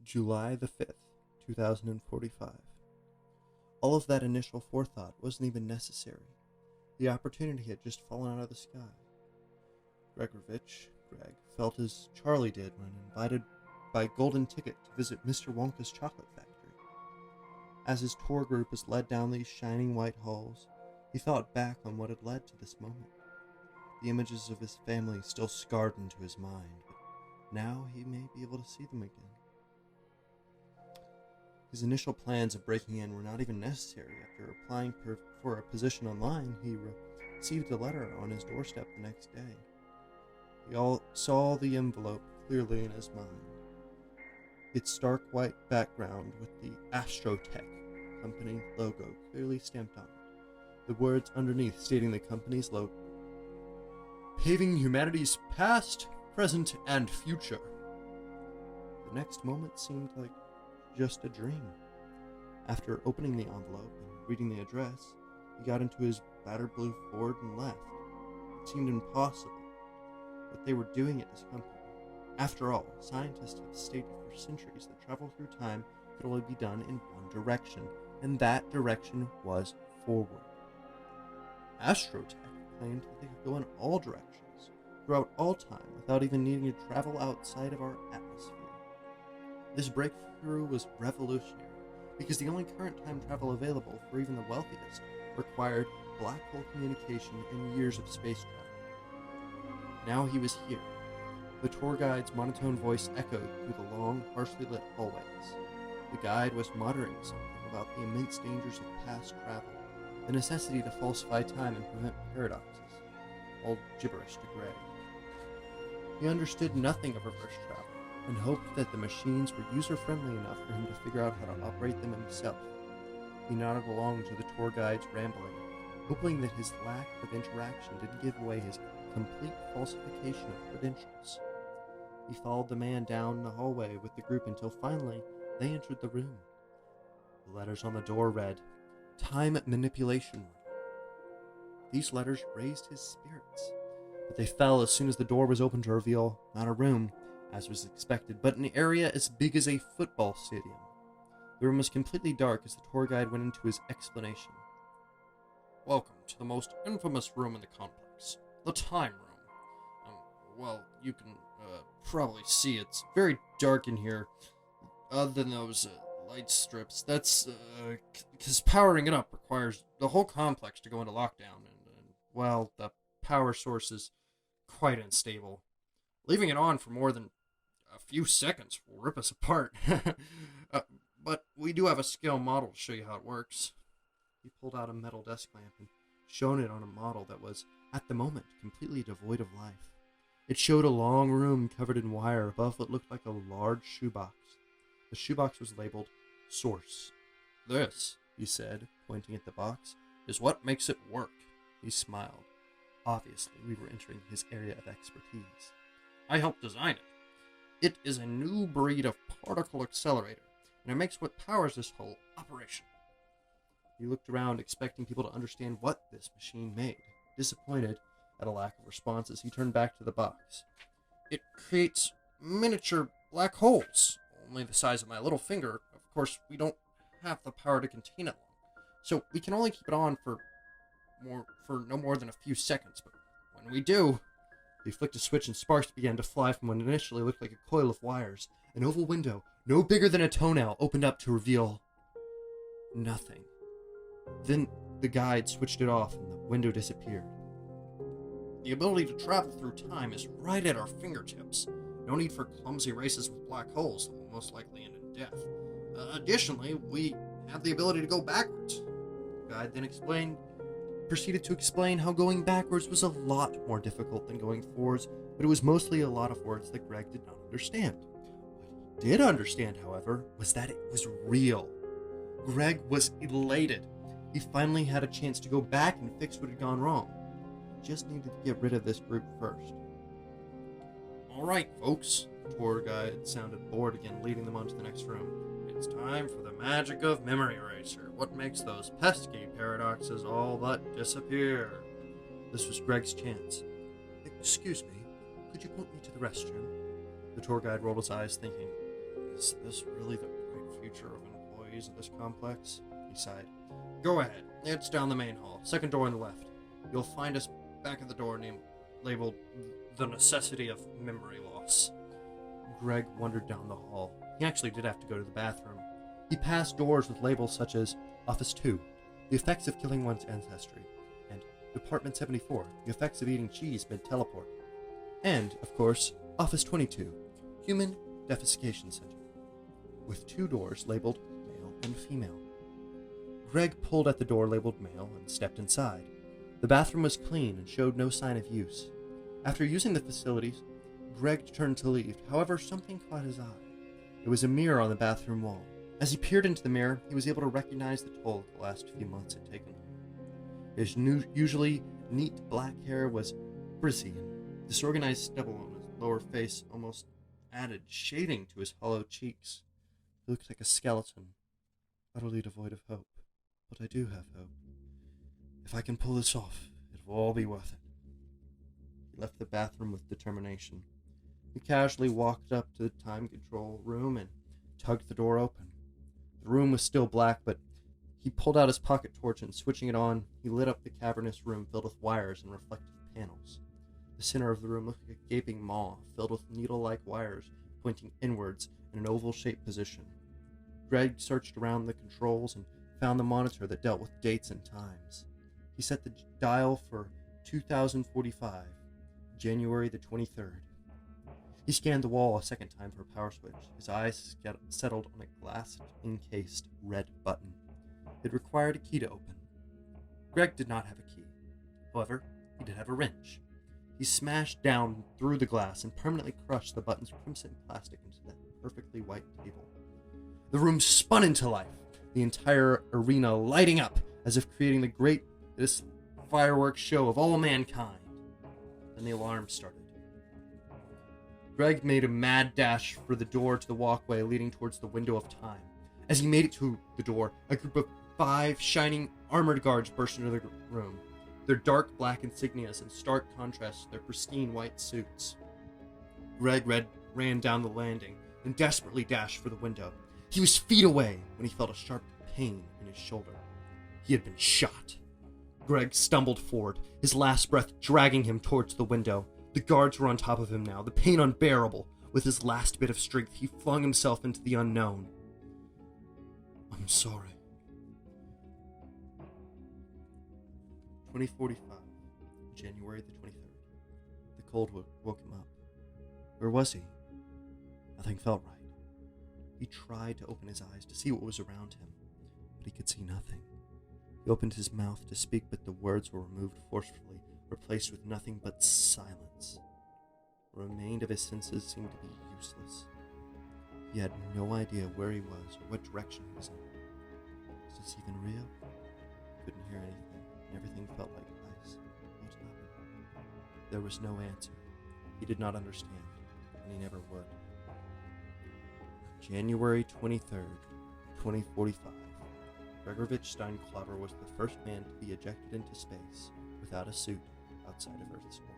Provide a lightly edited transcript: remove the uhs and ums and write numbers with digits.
July the 5th, 2045. All of that initial forethought wasn't even necessary. The opportunity had just fallen out of the sky. Greg felt as Charlie did when invited by Golden Ticket to visit Mr. Wonka's chocolate factory. As his tour group was led down these shining white halls, he thought back on what had led to this moment. The images of his family still scarred into his mind, but now he may be able to see them again. His initial plans of breaking in were not even necessary. After applying for a position online, he received a letter on his doorstep the next day. He saw the envelope clearly in his mind. Its stark white background with the Astrotech company logo clearly stamped on it. The words underneath stating the company's logo: "Paving humanity's past, present, and future." The next moment seemed like just a dream. After opening the envelope and reading the address, he got into his battered blue Ford and left. It seemed impossible what they were doing at this company. After all, scientists have stated for centuries that travel through time could only be done in one direction, and that direction was forward. Astrotech claimed that they could go in all directions, throughout all time, without even needing to travel outside of our atmosphere. This breakthrough was revolutionary, because the only current time travel available for even the wealthiest required black hole communication and years of space travel. Now he was here. The tour guide's monotone voice echoed through the long, harshly lit hallways. The guide was muttering something about the immense dangers of past travel, the necessity to falsify time and prevent paradoxes, all gibberish to Greg. He understood nothing of reverse travel, and hoped that the machines were user-friendly enough for him to figure out how to operate them himself. He nodded along to the tour guide's rambling, hoping that his lack of interaction didn't give away his complete falsification of credentials. He followed the man down the hallway with the group until finally they entered the room. The letters on the door read, "Time Manipulation Room." These letters raised his spirits, but they fell as soon as the door was opened to reveal not a room, as was expected, but an area as big as a football stadium. The room was completely dark as the tour guide went into his explanation. "Welcome to the most infamous room in the complex, the Time Room. Well, you can probably see it's very dark in here, other than those light strips. That's because powering it up requires the whole complex to go into lockdown, and well, the power source is quite unstable. Leaving it on for more than a few seconds will rip us apart. But we do have a scale model to show you how it works." He pulled out a metal desk lamp and shone it on a model that was, at the moment, completely devoid of life. It showed a long room covered in wire above what looked like a large shoebox. The shoebox was labeled Source. "This," he said, pointing at the box, "is what makes it work." He smiled. Obviously, we were entering his area of expertise. "I helped design it. It is a new breed of particle accelerator, and it makes what powers this whole operation." He looked around, expecting people to understand what this machine made. Disappointed at a lack of responses, he turned back to the box. "It creates miniature black holes, only the size of my little finger. Of course, we don't have the power to contain it long, so we can only keep it on for no more than a few seconds. But when we do..." He flicked a switch and sparks began to fly from what initially looked like a coil of wires. An oval window, no bigger than a toenail, opened up to reveal nothing. Then the guide switched it off and the window disappeared. "The ability to travel through time is right at our fingertips. No need for clumsy races with black holes that will most likely end in death. Additionally, we have the ability to go backwards." The guide then proceeded to explain how going backwards was a lot more difficult than going forwards, but it was mostly a lot of words that Greg did not understand. What he did understand, however, was that it was real. Greg was elated. He finally had a chance to go back and fix what had gone wrong. He just needed to get rid of this group first. "All right, folks," the tour guide sounded bored again, leading them on to the next room. "It's time for the magic of memory eraser. What makes those pesky paradoxes all but disappear?" This was Greg's chance. "Excuse me, could you point me to the restroom?" The tour guide rolled his eyes, thinking, Is this really the bright future of employees of this complex? He sighed. Go ahead. It's down the main hall. Second door on the left. You'll find us back at the door labeled The Necessity of Memory Loss. Greg wandered down the hall. He actually did have to go to the bathroom. He passed doors with labels such as Office 2, The Effects of Killing One's Ancestry, and Department 74, The Effects of Eating Cheese Mid-Teleport. And, of course, Office 22, Human Defecation Center, with 2 doors labeled Male and Female. Greg pulled at the door labeled Male and stepped inside. The bathroom was clean and showed no sign of use. After using the facilities, Greg turned to leave. However, something caught his eye. It was a mirror on the bathroom wall. As he peered into the mirror, he was able to recognize the toll the last few months had taken on him. His usually neat black hair was frizzy, and disorganized stubble on his lower face almost added shading to his hollow cheeks. He looked like a skeleton, utterly devoid of hope. But I do have hope. If I can pull this off, it will all be worth it. He left the bathroom with determination. He casually walked up to the time control room and tugged the door open. The room was still black, but he pulled out his pocket torch and, switching it on, he lit up the cavernous room filled with wires and reflective panels. The center of the room looked like a gaping maw filled with needle-like wires pointing inwards in an oval-shaped position. Greg searched around the controls and found the monitor that dealt with dates and times. He set the dial for 2045, January the 23rd. He scanned the wall a second time for a power switch. His eyes settled on a glass-encased red button. It required a key to open. Greg did not have a key. However, he did have a wrench. He smashed down through the glass and permanently crushed the button's crimson plastic into that perfectly white table. The room spun into life, the entire arena lighting up as if creating the greatest fireworks show of all mankind. Then the alarm started. Greg made a mad dash for the door to the walkway leading towards the window of time. As he made it to the door, a group of 5 shining armored guards burst into the room, their dark black insignias in stark contrast to their pristine white suits. Greg ran down the landing and desperately dashed for the window. He was feet away when he felt a sharp pain in his shoulder. He had been shot. Greg stumbled forward, his last breath dragging him towards the window. The guards were on top of him now, the pain unbearable. With his last bit of strength, he flung himself into the unknown. I'm sorry. 2045, January the 23rd. The cold woke him up. Where was he? Nothing felt right. He tried to open his eyes to see what was around him, but he could see nothing. He opened his mouth to speak, but the words were removed forcefully, replaced with nothing but silence. What remained of his senses seemed to be useless. He had no idea where he was or what direction he was in. Was this even real? He couldn't hear anything, and everything felt like ice. What happened? There was no answer. He did not understand, and he never would. January 23rd, 2045. Gregorovich Steinklaver was the first man to be ejected into space without a suit outside of Earth's orbit.